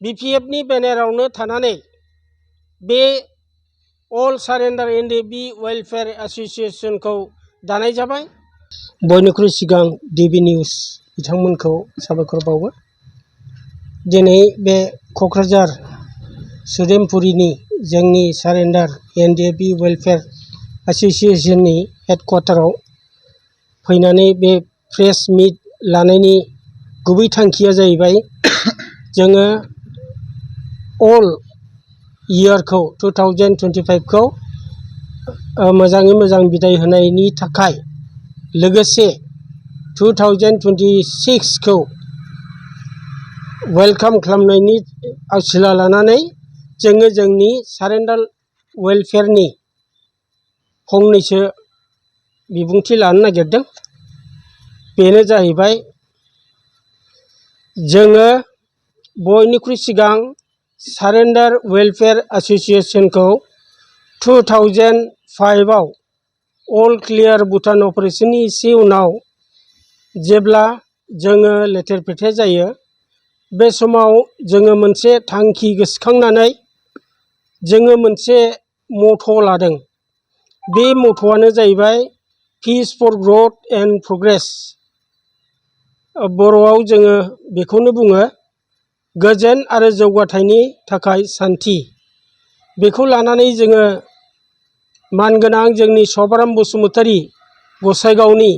BPFनि बेनारावनो थानानै बे अल surrender NDFB welfare एसोसिएशनखौ दानाय जाबाय। बयनिख्रुइ सिगां DB निउस बिथांमोनखौ साबायखर बावो। दिनै बे क'क्राझार सुदेमपुरिनि जोंनि सारेन्डार एनडिएफबि वेलफेयार एसोसिएशननि हेडक्वार्टाराव फैनानै बे प्रेस मिट लानायनि गुबै थांखिया जाहैबाय जोङो अल इयारखौ 2025 खौ मोजाङै मोजां बिदाय होनायनि थाखाय लोगोसे 2026 खौ वेलकाम खालामनायनि आसिला लानानै जोङो जोंनि सारेन्डार वेलफेयारनि फंनैसो बिबुंथि लानो नागिरदों। बेनो जाहैबाय जोङो बयनिख्रुइ सिगां सारेन्डार वेलफेयार एसोसिएशनखौ 2005 आव अल क्लियार भुटान अपारेशननि एसे उनाव जेब्ला जोङो लेथेर फेथेर जायो बे समाव जोङो मोनसे थांखि गोसोखांनानै जोङो मोनसे मथ' लादों। बे मथ'आनो जाहैबाय पिस फर ग्रथ एन्ड प्रग्रेस। बर'आव जोङो बेखौनो बुङो गोजोन आरो जौगाथायनि थाखाय सान्थि। बेखौ लानानै जोङो मानगोनां जोंनि सभाराम बसुमतारी गसाइगावनि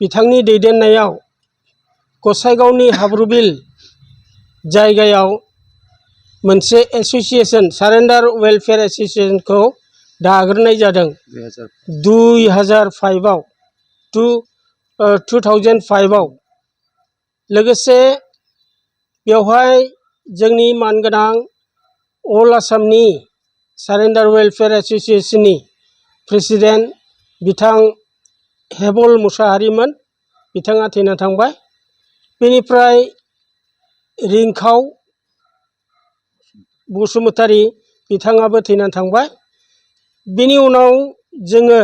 बिथांनि दैदेननायाव गसाइगावनि हाब्रुबिल जायगायाव मोनसे एसोसिएशन सारेन्डार वेलफेयार एसोसिएशनखौ दाग्रोनाय जादों 2005 आव 2005 आव। लोगोसे बेवहाय जोंनि मानगोनां अल आसामनि सारेन्डार वेलफेयार एसोसिएशननि प्रेसिडेन्ट बिथां हेबल मुसाहारिमोन, बिथाङा थैना थांबाय। बेनिफ्राय रिंखाव बसुमतारी बिथाङाबो थैना थांबाय। बेनि उनाव जोङो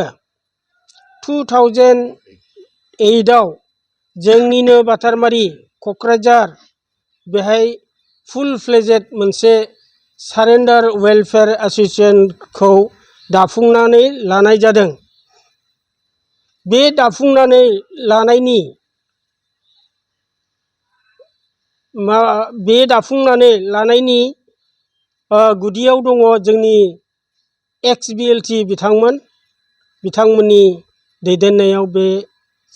2008 आव जोंनिनो बातारमारि क'क्राझार बेहाय फुल फ्लेजेड मोनसे सारेन्डार वेलफेयार एसोसिएशनखौ दाफुंनानै लानाय जादों। बे दाफुंनानै लानायनि गुदियाव दङ जोंनि एक्स BLT बिथांमोननि दैदेननायाव बे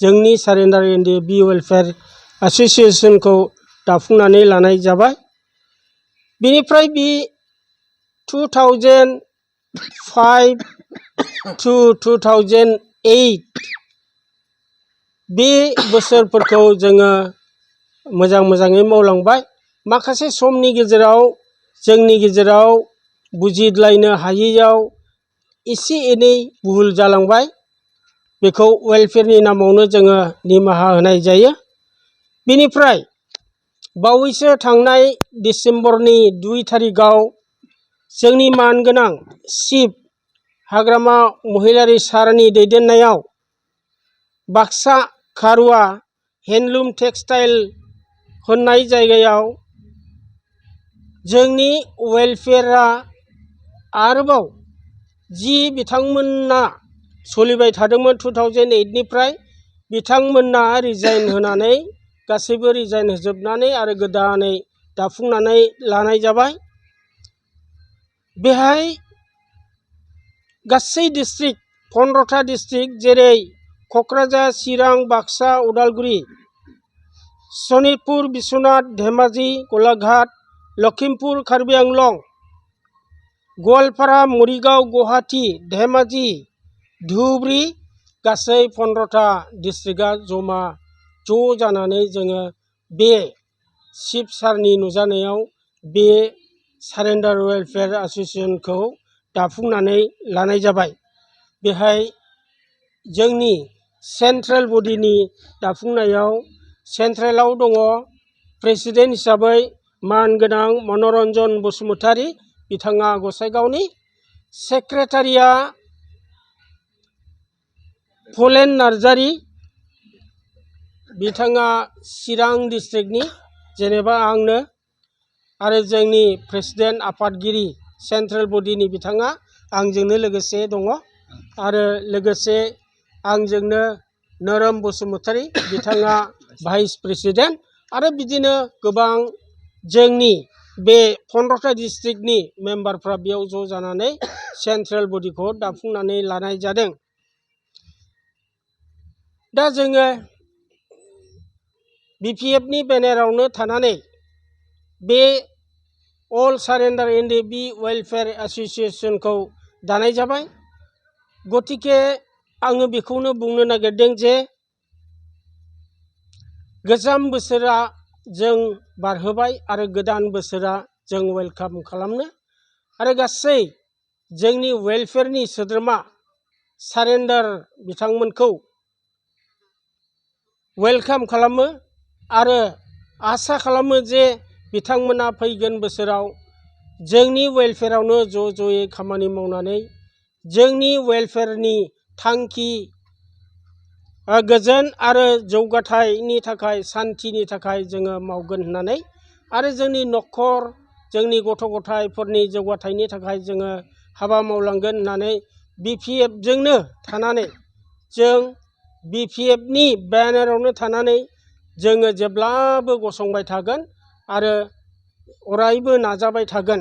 जोंनि सारेन्डार एनडिएफबि वेलफेयार एसोसिएशनखौ दाफुंनानै लानाय जाबाय। बेनिफ्राय बे 2005 to 2008 बे बोसोरफोरखौ जोङो मोजाङै मावलांबाय। माखासे समनि गेजेराव जोंनि गेजेराव बुजिलायनो हायैयाव एसे एनै भुल जालांबाय। बेखौ वेलफेयारनि नामावनो जोङो निमाहा होनाय जायो। बेनिफ्राय बावैसो थांनाय डिसेम्बरनि 2 थारिखआव जोंनि मानगोनां चिफ हाग्रामा महिलारी सारनि दैदेननायाव बाक्सा खारुवा हेन्डलुम टेक्सटाइल होननाय जायगायाव जोंनि वेलफेयारा आरोबाव जि बिथांमोना सोलिबाय थादोंमोन 2008 निफ्राय बिथांमोना रिजाइन होनानै गासैबो रिजाइन होजोबनानै आरो गोदानै दाफुंनानै लानाय जाबाय। बेहाय गासै डिस्ट्रिक्ट 15था डिस्ट्रिक्ट जेरै क'क्राझार, चिरां, बाक्सा, उदालगुरि, सनितपुर, बिश्वनाथ, धेमाजि, गलाघाट, लखिमपुर, कार्बि आंलं, गवालपारा, मरिगाव, गुवाहाटी, धेमाजि, धुबुरी गासै 15था डिस्ट्रिक्टआ ज' जानानै जोङो बे चिफ सारनि नुजानायाव बे सारेन्डार वेलफेयार एसोसिएशनखौ दाफुंनानै लानाय जाबाय। बेहाय जोंनि सेन्ट्रेल बडिनि दाफुंनायाव सेन्ट्रेलाव दङ प्रेसिडेन्ट हिसाबै मानगोनां मनरन्जन बसुमतारी, बिथाङा गसाइगावनि। सेक्रेटारिया भलेन नार्जारी, बिथाङा चिरां डिस्ट्रिक्टनि, जेनेबा आंनो। आरो जोंनि प्रेसिडेन्ट आफादगिरि सेन्ट्रेल बडिनि बिथाङा आंजोंनो लोगोसे दङ आरो लोगोसे आंजोंनो नोरोम बसुमतारी बिथाङा भाइस प्रेसिडेन्ट आरो बिदिनो गोबां जोंनि बे 15टा डिस्ट्रिक्टनि मेम्बारफ्रा बेयाव ज' जानानै सेन्ट्रेल बडिखौ दाफुंनानै लानाय जादों। दा जोङो BPFनि बेनारावनो थानानै बे अल सारेन्डार NDB वेलफेयार एसोसिएशनखौ दानाय जाबाय। गतिके आङो बेखौनो बुंनो नागिरदों जे गोजाम बोसोरा जों बारहोबाय आरो गोदान बोसोरा जों वेलकाम खालामनो आरो गासै जोंनि वेलफेयारनि सोद्रोमा सारेन्डार बिथांमोनखौ वेलकाम खालामो आरो आसा खालामो जे बिथांमोना फैगोन बोसोराव जोंनि वेलफेयारावनो ज'यै खामानि मावनानै जोंनि वेलफेयारनि थांखि गोजोन आरो जौगाथायनि थाखाय सान्थिनि थाखाय जोङो मावगोन होननानै आरो जोंनि न'खर जोंनि गथ' गथायफोरनि जौगाथायनि थाखाय जोङो हाबा मावलांगोन होननानै BPFजोंनो थानानै जों BPFनि बेनारावनो थानानै जोङो जेब्लाबो गसंबाय थागोन आरो अरायबो नाजाबाय थागोन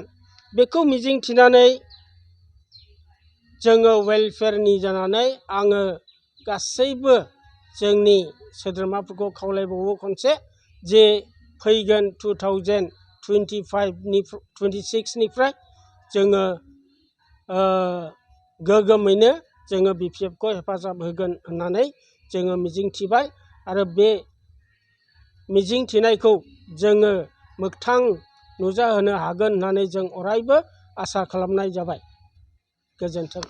बेखौ मिजिंथिनानै जोङो वेलफेयारनि जानानै आङो गासैबो जोंनि सोद्रोमाफोरखौ खावलायबावो खनसे जे फैगोन 2025-26निफ्राय जोङो गोगोमैनो जोङो BPFखौ हेफाजाब होगोन होननानै जोङो मिजिंथिबाय आरो बे मिजिंथिनायखौ जोङो मोगथां नुजाहोनो हागोन होननानै जों अरायबो आसा खालामनाय जाबाय। गोजोन्थों।